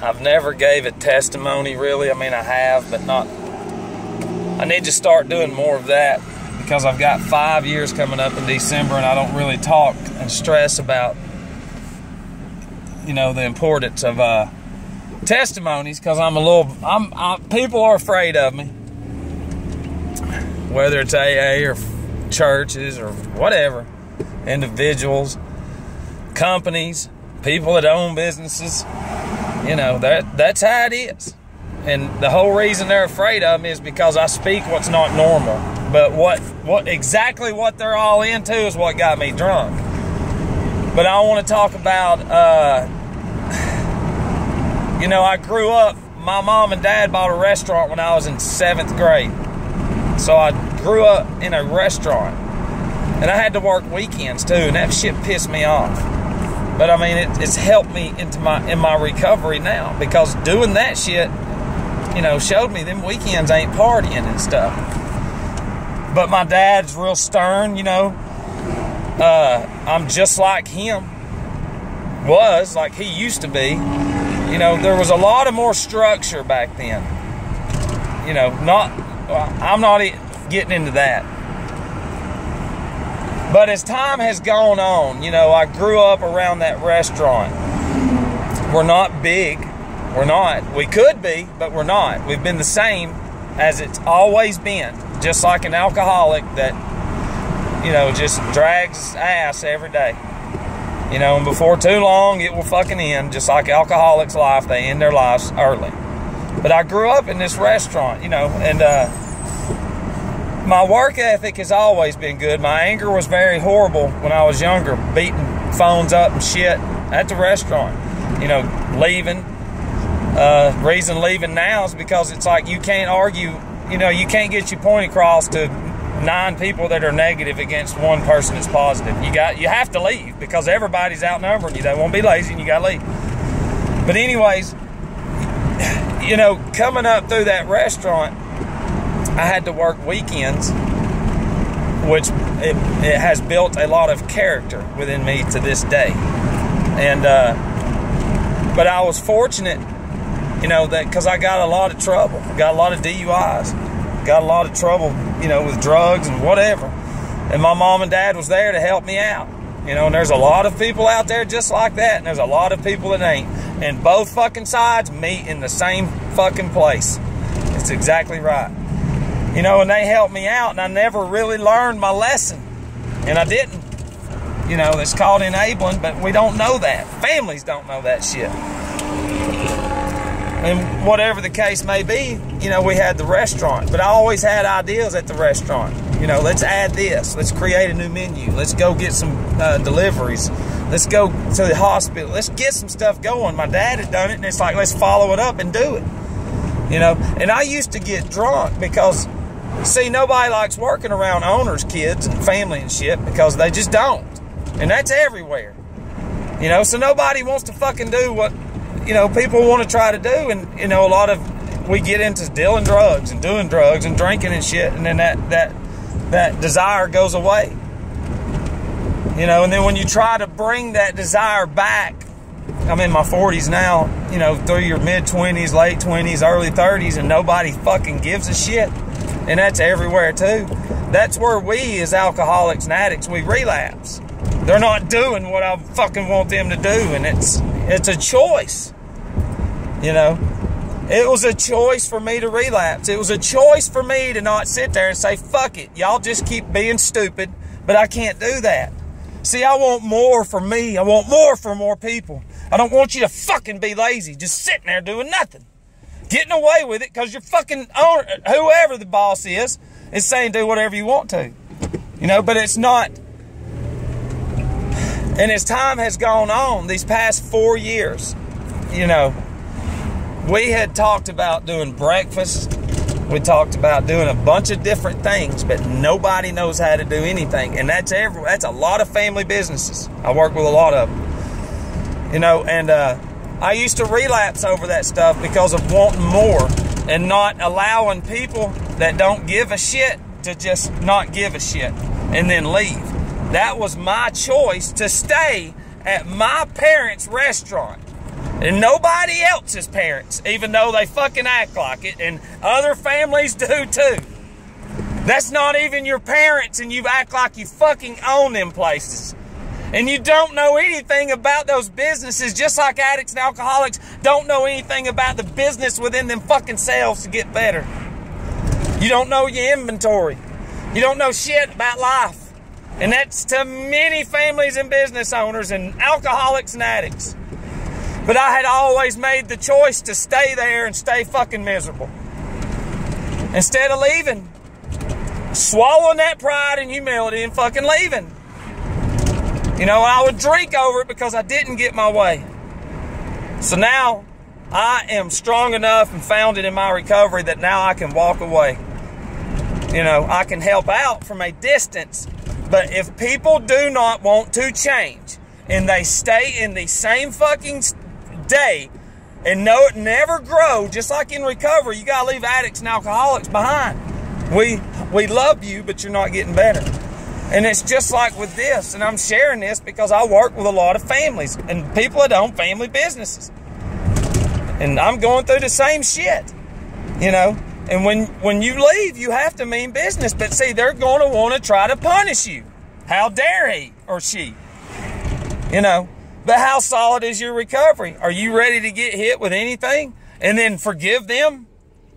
I've never gave a testimony, really. I mean, I have, but not. I need to start doing more of that because I've got 5 years coming up in December, and I don't really talk and stress about, you know, the importance of testimonies because people are afraid of me, whether it's AA or churches or whatever, individuals, companies, people that own businesses. You know, that's how it is. And the whole reason they're afraid of me is because I speak what's not normal. But exactly what they're all into is what got me drunk. But I want to talk about, you know, I grew up, my mom and dad bought a restaurant when I was in 7th grade. So I grew up in a restaurant. And I had to work weekends too, and that shit pissed me off. But I mean, it's helped me in my recovery now because doing that shit, you know, showed me them weekends ain't partying and stuff. But my dad's real stern, you know. I'm just like him was, like he used to be. You know, there was a lot of more structure back then. You know, I'm not getting into that. But as time has gone on, you know, I grew up around that restaurant. We're not big. We're not. We could be, but we're not. We've been the same as it's always been. Just like an alcoholic that, you know, just drags ass every day. You know, and before too long, it will fucking end. Just like alcoholics' life, they end their lives early. But I grew up in this restaurant, you know, and my work ethic has always been good. My anger was very horrible when I was younger, beating phones up and shit at the restaurant. You know, leaving. Reason leaving now is because it's like you can't argue, you know, you can't get your point across to 9 people that are negative against 1 person that's positive. You have to leave because everybody's outnumbering you. They won't be lazy and you gotta leave. But anyways, you know, coming up through that restaurant, I had to work weekends, which it has built a lot of character within me to this day. And but I was fortunate, you know, that because I got a lot of trouble, got a lot of DUIs, got a lot of trouble, you know, with drugs and whatever. And my mom and dad was there to help me out. You know, and there's a lot of people out there just like that, and there's a lot of people that ain't. And both fucking sides meet in the same fucking place. It's exactly right. You know, and they helped me out, and I never really learned my lesson. And I didn't. You know, it's called enabling, but we don't know that. Families don't know that shit. And whatever the case may be, you know, we had the restaurant. But I always had ideas at the restaurant. You know, let's add this. Let's create a new menu. Let's go get some deliveries. Let's go to the hospital. Let's get some stuff going. My dad had done it, and it's like, let's follow it up and do it. You know, and I used to get drunk because, see, nobody likes working around owners' kids and family and shit because they just don't. And that's everywhere. You know, so nobody wants to fucking do what, you know, people want to try to do. And, you know, we get into dealing drugs and doing drugs and drinking and shit, and then that desire goes away. You know, and then when you try to bring that desire back, I'm in my 40s now, you know, through your mid-20s, late 20s, early 30s, and nobody fucking gives a shit. And that's everywhere too. That's where we as alcoholics and addicts, we relapse. They're not doing what I fucking want them to do, and it's a choice. You know, it was a choice for me to relapse. It was a choice for me to not sit there and say, fuck it, y'all just keep being stupid, but I can't do that. See, I want more for me. I want more for more people. I don't want you to fucking be lazy, just sitting there doing nothing. Getting away with it because you're fucking owner, whoever the boss is saying do whatever you want to. You know, but it's not. And as time has gone on, these past 4 years, you know, we had talked about doing breakfast. We talked about doing a bunch of different things, but nobody knows how to do anything. And that's a lot of family businesses. I work with a lot of them. You know, and I used to relapse over that stuff because of wanting more and not allowing people that don't give a shit to just not give a shit and then leave. That was my choice to stay at my parents' restaurant. And nobody else's parents, even though they fucking act like it, and other families do too. That's not even your parents, and you act like you fucking own them places. And you don't know anything about those businesses, just like addicts and alcoholics don't know anything about the business within them fucking selves to get better. You don't know your inventory. You don't know shit about life. And that's to many families and business owners and alcoholics and addicts. But I had always made the choice to stay there and stay fucking miserable. Instead of leaving. Swallowing that pride and humility and fucking leaving. You know, I would drink over it because I didn't get my way. So now, I am strong enough and founded in my recovery that now I can walk away. You know, I can help out from a distance. But if people do not want to change, and they stay in the same fucking day, and never grow, just like in recovery, you gotta leave addicts and alcoholics behind. We love you, but you're not getting better. And it's just like with this, and I'm sharing this because I work with a lot of families and people that own family businesses. And I'm going through the same shit, you know. And when you leave, you have to mean business. But see, they're going to want to try to punish you. How dare he or she? You know. But how solid is your recovery? Are you ready to get hit with anything and then forgive them?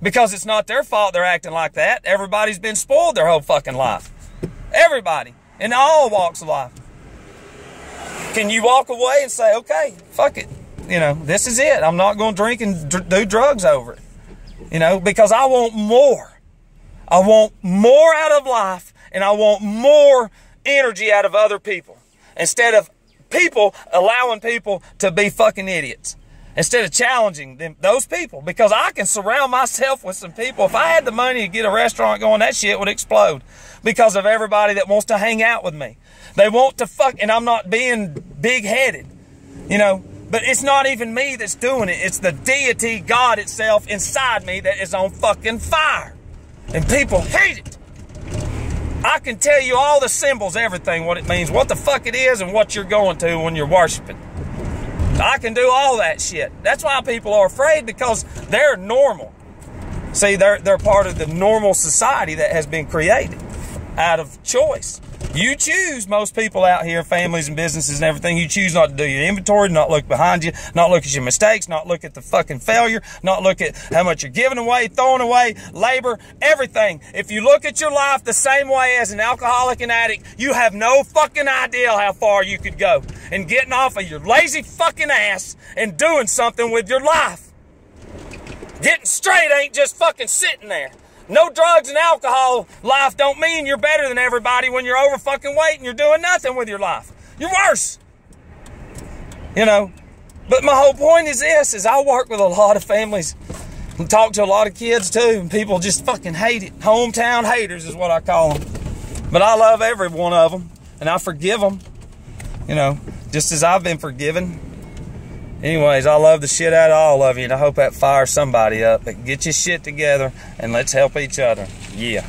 Because it's not their fault they're acting like that. Everybody's been spoiled their whole fucking life. Everybody. In all walks of life. Can you walk away and say, okay, fuck it. You know, this is it. I'm not going to drink and do drugs over it. You know, because I want more. I want more out of life, and I want more energy out of other people. Instead of people allowing people to be fucking idiots. Instead of challenging them, those people. Because I can surround myself with some people. If I had the money to get a restaurant going, that shit would explode. Because of everybody that wants to hang out with me. They want to fuck, and I'm not being big-headed. You know. But it's not even me that's doing it. It's the deity, God itself, inside me that is on fucking fire. And people hate it. I can tell you all the symbols, everything, what it means, what the fuck it is, and what you're going to when you're worshiping. I can do all that shit. That's why people are afraid, because they're normal. See, they're part of the normal society that has been created out of choice. You choose, most people out here, families and businesses and everything, you choose not to do your inventory, not look behind you, not look at your mistakes, not look at the fucking failure, not look at how much you're giving away, throwing away, labor, everything. If you look at your life the same way as an alcoholic and addict, you have no fucking idea how far you could go. And getting off of your lazy fucking ass and doing something with your life. Getting straight ain't just fucking sitting there. No drugs and alcohol life don't mean you're better than everybody when you're over fucking weight and you're doing nothing with your life. You're worse. You know. But my whole point is this, is I work with a lot of families and talk to a lot of kids too, and people just fucking hate it. Hometown haters is what I call them. But I love every one of them, and I forgive them. You know, just as I've been forgiven. Anyways, I love the shit out of all of you, and I hope that fires somebody up. But get your shit together, and let's help each other. Yeah.